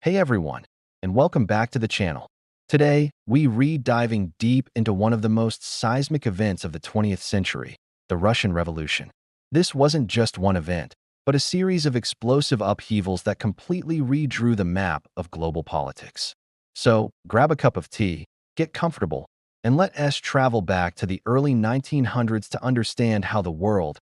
Hey everyone, and welcome back to the channel. Today, diving deep into one of the most seismic events of the 20th century, the Russian Revolution. This wasn't just one event, but a series of explosive upheavals that completely redrew the map of global politics. So, grab a cup of tea, get comfortable, and let us travel back to the early 1900s to understand how the world's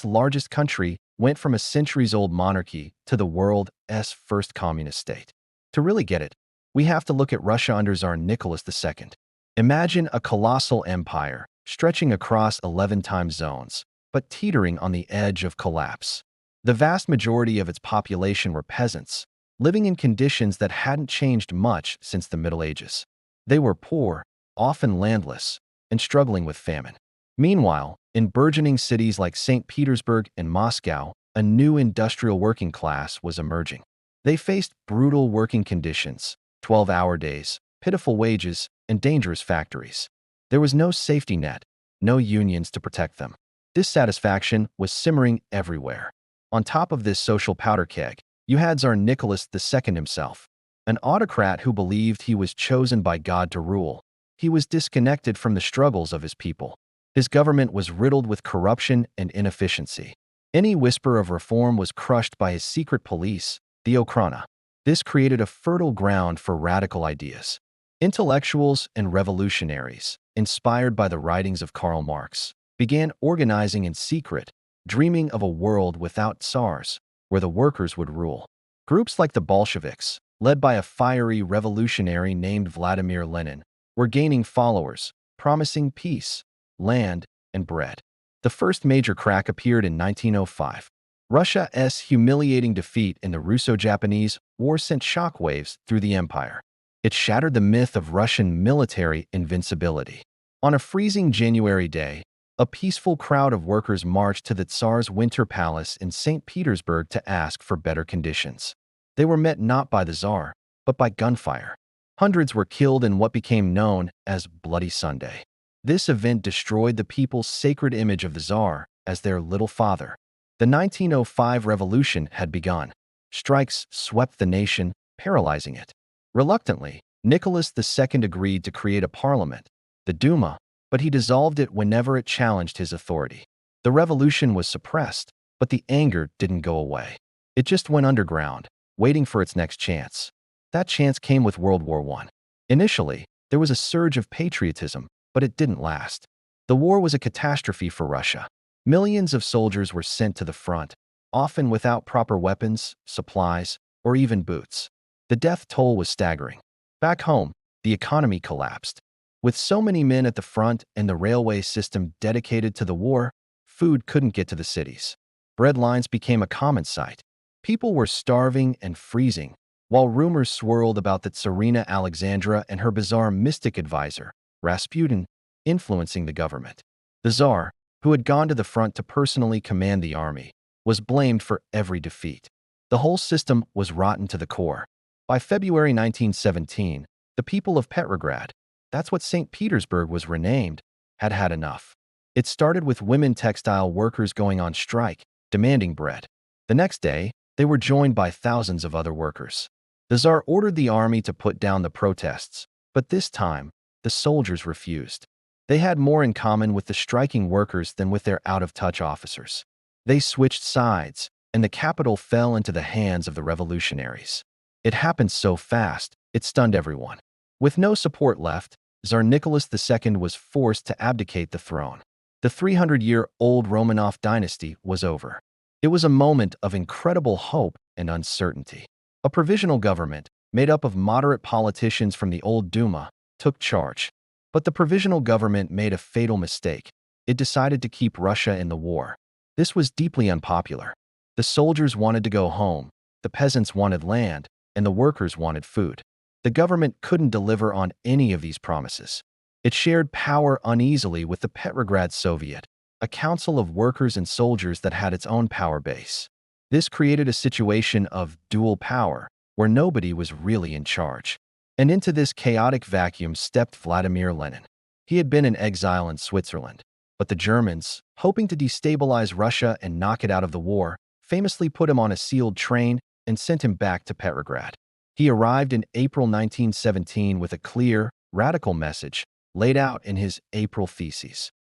largest country went from a centuries-old monarchy to the world's first communist state. To really get it, we have to look at Russia under Tsar Nicholas II. Imagine a colossal empire stretching across 11 time zones, but teetering on the edge of collapse. The vast majority of its population were peasants, living in conditions that hadn't changed much since the Middle Ages. They were poor, often landless, and struggling with famine. Meanwhile, in burgeoning cities like St. Petersburg and Moscow, a new industrial working class was emerging. They faced brutal working conditions, 12-hour days, pitiful wages, and dangerous factories. There was no safety net, no unions to protect them. Dissatisfaction was simmering everywhere. On top of this social powder keg, you had Tsar Nicholas II himself, an autocrat who believed he was chosen by God to rule. He was disconnected from the struggles of his people. His government was riddled with corruption and inefficiency. Any whisper of reform was crushed by his secret police, the Okhrana. This created a fertile ground for radical ideas. Intellectuals and revolutionaries, inspired by the writings of Karl Marx, began organizing in secret, dreaming of a world without tsars, where the workers would rule. Groups like the Bolsheviks, led by a fiery revolutionary named Vladimir Lenin, were gaining followers, promising peace, land, and bread. The first major crack appeared in 1905. Russia's humiliating defeat in the Russo-Japanese War sent shockwaves through the empire. It shattered the myth of Russian military invincibility. On a freezing January day, a peaceful crowd of workers marched to the Tsar's winter palace in St. Petersburg to ask for better conditions. They were met not by the Tsar, but by gunfire. Hundreds were killed in what became known as Bloody Sunday. This event destroyed the people's sacred image of the Tsar as their little father. The 1905 revolution had begun. Strikes swept the nation, paralyzing it. Reluctantly, Nicholas II agreed to create a parliament, the Duma, but he dissolved it whenever it challenged his authority. The revolution was suppressed, but the anger didn't go away. It just went underground, waiting for its next chance. That chance came with World War I. Initially, there was a surge of patriotism, but it didn't last. The war was a catastrophe for Russia. Millions of soldiers were sent to the front, often without proper weapons, supplies, or even boots. The death toll was staggering. Back home, the economy collapsed. With so many men at the front and the railway system dedicated to the war, food couldn't get to the cities. Bread lines became a common sight. People were starving and freezing, while rumors swirled about the Tsarina Alexandra and her bizarre mystic advisor, Rasputin, influencing the government. The Tsar, who had gone to the front to personally command the army, was blamed for every defeat. The whole system was rotten to the core. By February 1917, the people of Petrograd, that's what St. Petersburg was renamed, had had enough. It started with women textile workers going on strike, demanding bread. The next day, they were joined by thousands of other workers. The Tsar ordered the army to put down the protests, but this time, the soldiers refused. They had more in common with the striking workers than with their out-of-touch officers. They switched sides, and the capital fell into the hands of the revolutionaries. It happened so fast, it stunned everyone. With no support left, Tsar Nicholas II was forced to abdicate the throne. The 300-year-old Romanov dynasty was over. It was a moment of incredible hope and uncertainty. A provisional government, made up of moderate politicians from the old Duma, took charge. But the provisional government made a fatal mistake. It decided to keep Russia in the war. This was deeply unpopular. The soldiers wanted to go home, the peasants wanted land, and the workers wanted food. The government couldn't deliver on any of these promises. It shared power uneasily with the Petrograd Soviet, a council of workers and soldiers that had its own power base. This created a situation of dual power, where nobody was really in charge. And into this chaotic vacuum stepped Vladimir Lenin. He had been in exile in Switzerland, but the Germans, hoping to destabilize Russia and knock it out of the war, famously put him on a sealed train and sent him back to Petrograd. He arrived in April 1917 with a clear, radical message laid out in his April Theses.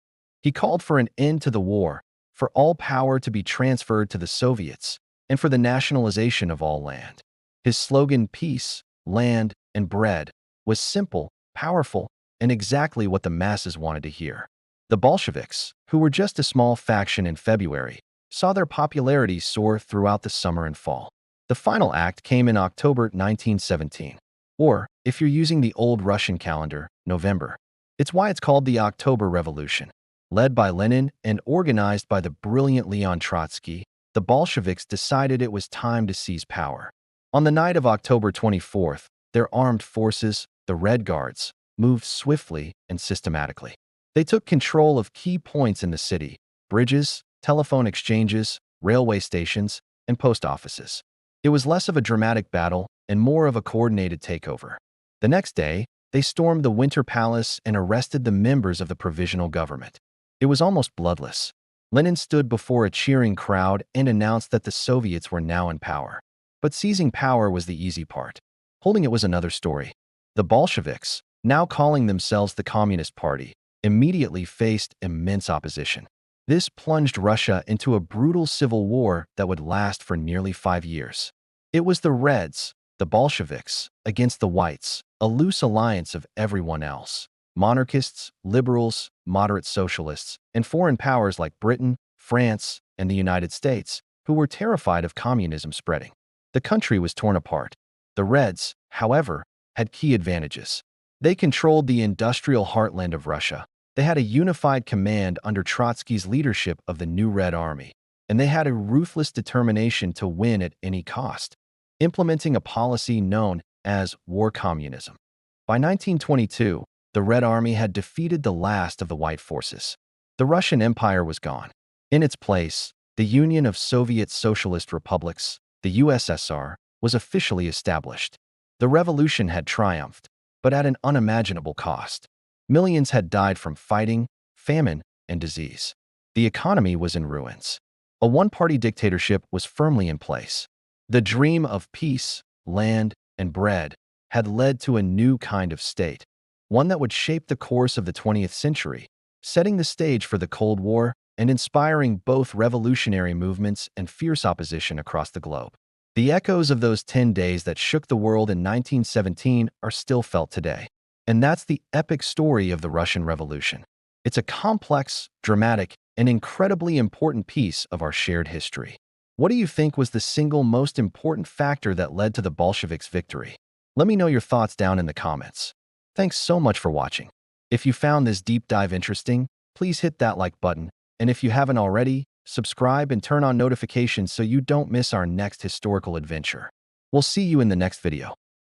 He called for an end to the war, for all power to be transferred to the Soviets, and for the nationalization of all land. His slogan, peace, land, and bread, was simple, powerful, and exactly what the masses wanted to hear. The Bolsheviks, who were just a small faction in February, saw their popularity soar throughout the summer and fall. The final act came in October 1917, or, if you're using the old Russian calendar, November. It's why it's called the October Revolution. Led by Lenin and organized by the brilliant Leon Trotsky, the Bolsheviks decided it was time to seize power. On the night of October 24th, their armed forces, the Red Guards, moved swiftly and systematically. They took control of key points in the city: bridges, telephone exchanges, railway stations, and post offices. It was less of a dramatic battle and more of a coordinated takeover. The next day, they stormed the Winter Palace and arrested the members of the provisional government. It was almost bloodless. Lenin stood before a cheering crowd and announced that the Soviets were now in power. But seizing power was the easy part. Holding it was another story. The Bolsheviks, now calling themselves the Communist Party, immediately faced immense opposition. This plunged Russia into a brutal civil war that would last for nearly 5 years. It was the Reds, the Bolsheviks, against the Whites, a loose alliance of everyone else: monarchists, liberals, moderate socialists, and foreign powers like Britain, France, and the United States, who were terrified of communism spreading. The country was torn apart. The Reds, however, had key advantages. They controlled the industrial heartland of Russia. They had a unified command under Trotsky's leadership of the new Red Army, and they had a ruthless determination to win at any cost, implementing a policy known as war communism. By 1922, the Red Army had defeated the last of the White forces. The Russian Empire was gone. In its place, the Union of Soviet Socialist Republics, the USSR, was officially established. The revolution had triumphed, but at an unimaginable cost. Millions had died from fighting, famine, and disease. The economy was in ruins. A one-party dictatorship was firmly in place. The dream of peace, land, and bread had led to a new kind of state, one that would shape the course of the 20th century, setting the stage for the Cold War and inspiring both revolutionary movements and fierce opposition across the globe. The echoes of those 10 days that shook the world in 1917 are still felt today. And that's the epic story of the Russian Revolution. It's a complex, dramatic, and incredibly important piece of our shared history. What do you think was the single most important factor that led to the Bolsheviks' victory? Let me know your thoughts down in the comments. Thanks so much for watching. If you found this deep dive interesting, please hit that like button, and if you haven't already, subscribe and turn on notifications so you don't miss our next historical adventure. We'll see you in the next video.